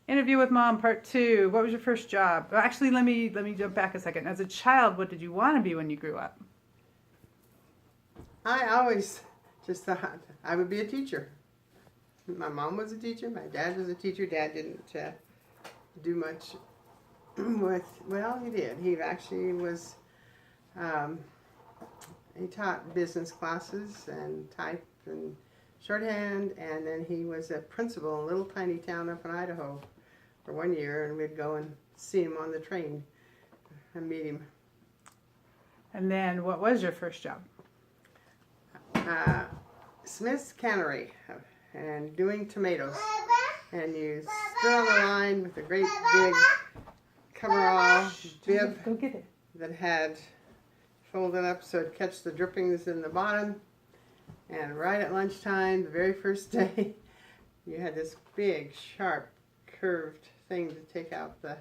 Interview with Mom, part 2. What was your first job? Well, actually, let me jump back a second. As a child, what did you want to be when you grew up? I always just thought I would be a teacher. My mom was a teacher. My dad was a teacher. Dad didn't do much with, well, he did. He actually was, he taught business classes and type and shorthand, and then he was a principal in a little tiny town up in Idaho for 1 year, and we'd go and see him on the train and meet him. And then, what was your first job? Smith's Cannery and doing tomatoes. And you stood on the line with a great big coverall bib Go get it. that had folded up so it'd catch the drippings in the bottom. And right at lunchtime, the very first day, you had this big, sharp, curved thing to take out the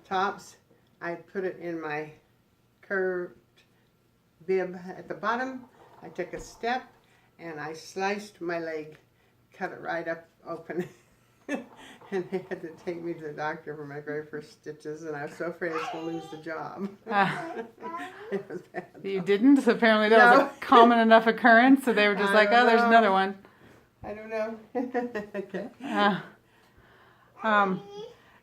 tops. I'd put it in my curved bib at the bottom. I took a step and I sliced my leg, cut it right up open. And they had to take me to the doctor for my very first stitches, and I was so afraid I was going to lose the job. It was bad. You didn't? So apparently that was a common enough occurrence, so they were just like, oh, there's another one. I don't know. Okay.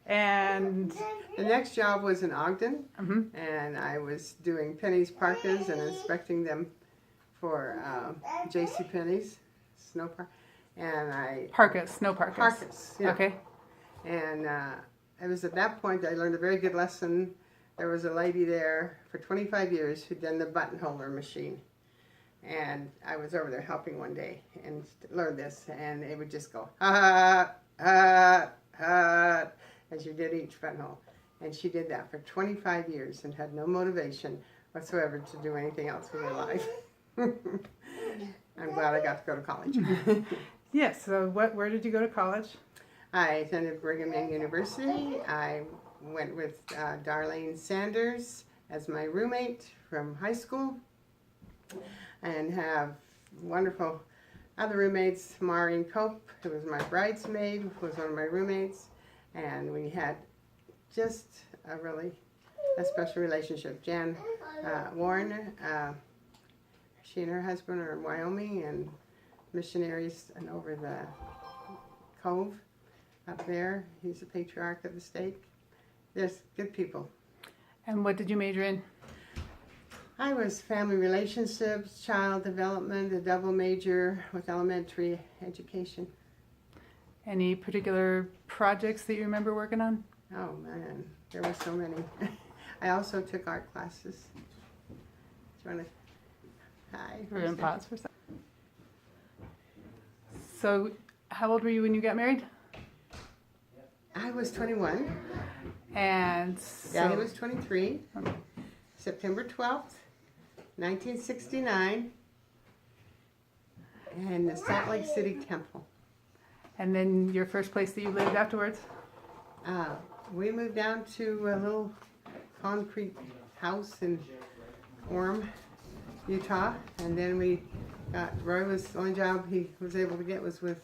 And The next job was in Ogden, and I was doing pennies parkas and inspecting them for J.C. Penney's snow park, and I parkas, snow parkas. parkas, yeah. Okay. And it was at that point that I learned a very good lesson. There was a lady there for 25 years who'd done the buttonholer machine, and I was over there helping one day and learned this, and it would just go as you did each buttonhole. And she did that for 25 years and had no motivation whatsoever to do anything else with her life. I'm glad I got to go to college. Yes, so where did you go to college? I attended Brigham Young University. I went with Darlene Sanders as my roommate from high school, and have wonderful other roommates. Maureen Cope, who was my bridesmaid, was one of my roommates, and we had just a special relationship. Jan Warren, she and her husband are in Wyoming and missionaries and over the cove up there. He's the patriarch of the state. There's good people. And what did you major in? I was family relationships, child development, a double major with elementary education. Any particular projects that you remember working on? Oh man, there were so many. I also took art classes. Do you want to? Hi. We're going to pause for a second. So, how old were you when you got married? I was 21. And so, Daddy was 23. September 12th, 1969, in the Salt Lake City Temple. and then your first place that you lived afterwards? We moved down to a little concrete house in Orem, Utah, and then Roy was the only job he was able to get was with